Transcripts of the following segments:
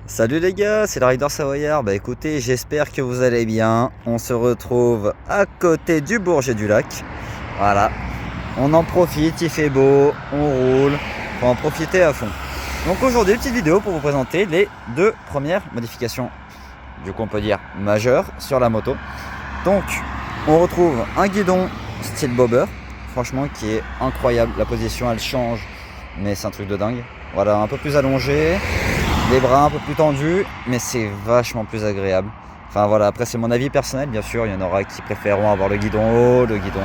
Salut les gars, c'est le Rider Savoyard. Bah écoutez, j'espère que vous allez bien. On se retrouve à côté du Bourget du Lac. Voilà, on en profite, il fait beau, on roule, faut en profiter à fond. Donc aujourd'hui, petite vidéo pour vous présenter les deux premières modifications, du coup on peut dire majeures, sur la moto. Donc on retrouve un guidon style bobber, franchement qui est incroyable. La position elle change, mais c'est un truc de dingue. Voilà, un peu plus allongé. Les bras un peu plus tendus, mais c'est vachement plus agréable. Enfin voilà, après c'est mon avis personnel, bien sûr, il y en aura qui préféreront avoir le guidon haut, le guidon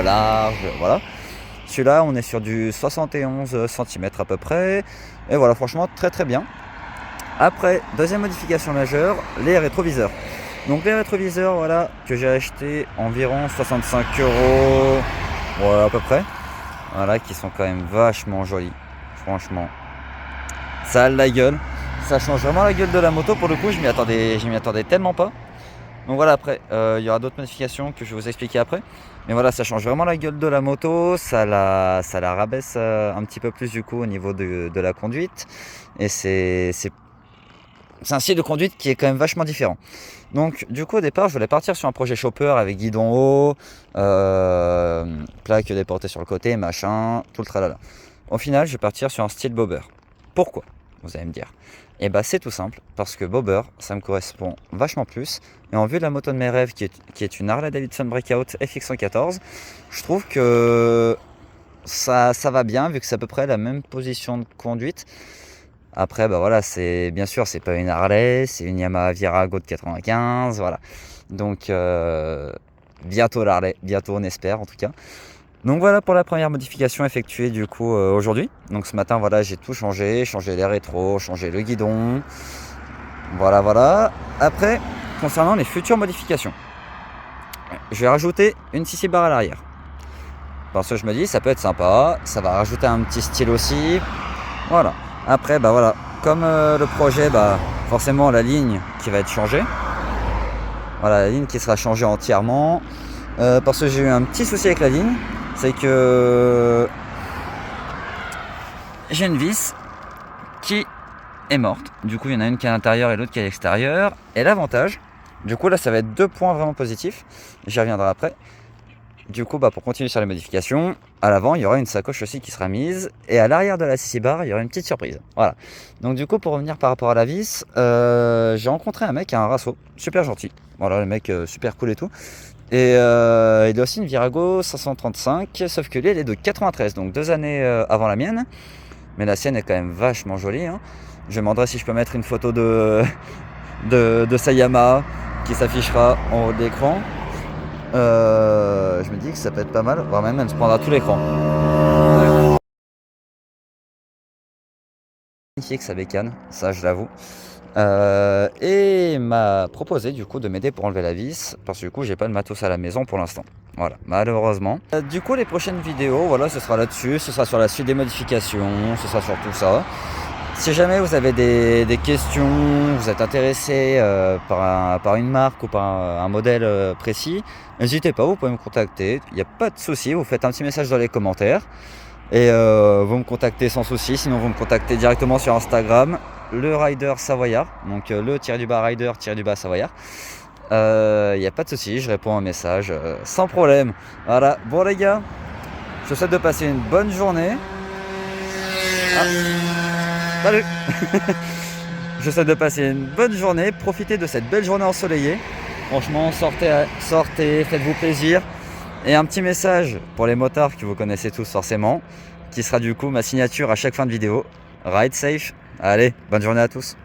large, voilà. Celui-là, on est sur du 71 cm à peu près. Et voilà, franchement, très très bien. Après, deuxième modification majeure, les rétroviseurs. Donc les rétroviseurs, voilà, que j'ai acheté environ 65 €, voilà à peu près. Voilà, qui sont quand même vachement jolis, franchement. Ça a la gueule. Ça change vraiment la gueule de la moto. Pour le coup, je m'y attendais tellement pas. Donc voilà, après, il y aura d'autres modifications que je vais vous expliquer après. Mais voilà, ça change vraiment la gueule de la moto. Ça la rabaisse un petit peu plus du coup au niveau de la conduite. Et c'est un style de conduite qui est quand même vachement différent. Donc du coup au départ je voulais partir sur un projet chopper avec guidon haut, plaque déportée sur le côté, machin, tout le tralala. Au final je vais partir sur un style bobber. Pourquoi? Vous allez me dire. Et bah c'est tout simple, parce que bobber ça me correspond vachement plus. Et en vue de la moto de mes rêves qui est une Harley Davidson Breakout FX114, je trouve que ça va bien vu que c'est à peu près la même position de conduite. Après, bah voilà, c'est bien sûr, c'est pas une Harley, c'est une Yamaha Virago de 95, voilà. Donc, bientôt l'Harley, bientôt on espère en tout cas. Donc voilà pour la première modification effectuée du coup aujourd'hui. Donc ce matin, voilà, j'ai tout changé les rétros, changé le guidon. Voilà. Après, concernant les futures modifications, je vais rajouter une CC bar à l'arrière. Parce que je me dis, ça peut être sympa, ça va rajouter un petit style aussi. Voilà. Après, bah voilà, comme le projet, bah forcément la ligne qui va être changée. Voilà, la ligne qui sera changée entièrement. Parce que j'ai eu un petit souci avec la ligne, c'est que j'ai une vis qui est morte. Du coup, il y en a une qui est à l'intérieur et l'autre qui est à l'extérieur. Et l'avantage, du coup là, ça va être deux points vraiment positifs. J'y reviendrai après. Du coup, bah, pour continuer sur les modifications, à l'avant, il y aura une sacoche aussi qui sera mise. Et à l'arrière de la CC bar, il y aura une petite surprise. Voilà. Donc du coup, pour revenir par rapport à la vis, j'ai rencontré un mec à un rasso, super gentil. Voilà, le mec super cool et tout. Et il a aussi une Virago 535, sauf que lui, elle est de 93, donc 2 années avant la mienne. Mais la sienne est quand même vachement jolie, hein. Je me demanderai si je peux mettre une photo de sa Yamaha qui s'affichera en haut de l'écran. Je me dis que ça peut être pas mal, voire même elle se prendra tout l'écran. Magnifique sa bécane, ça je l'avoue. Et il m'a proposé du coup de m'aider pour enlever la vis, parce que du coup j'ai pas de matos à la maison pour l'instant. Voilà, malheureusement. Du coup les prochaines vidéos, voilà, ce sera là-dessus, ce sera sur la suite des modifications, ce sera sur tout ça. Si jamais vous avez des questions, vous êtes intéressé par une marque ou par un modèle précis, n'hésitez pas, vous pouvez me contacter, il n'y a pas de souci, vous faites un petit message dans les commentaires et vous me contactez sans souci, sinon vous me contactez directement sur Instagram, le Rider Savoyard, donc le-rider-savoyard. Il n'y a pas de souci, je réponds à un message sans problème. Voilà, bon les gars, je vous souhaite de passer une bonne journée. Salut. Je vous souhaite de passer une bonne journée, profitez de cette belle journée ensoleillée. Franchement, sortez, faites-vous plaisir. Et un petit message pour les motards que vous connaissez tous forcément, qui sera du coup ma signature à chaque fin de vidéo. Ride safe. Allez, bonne journée à tous.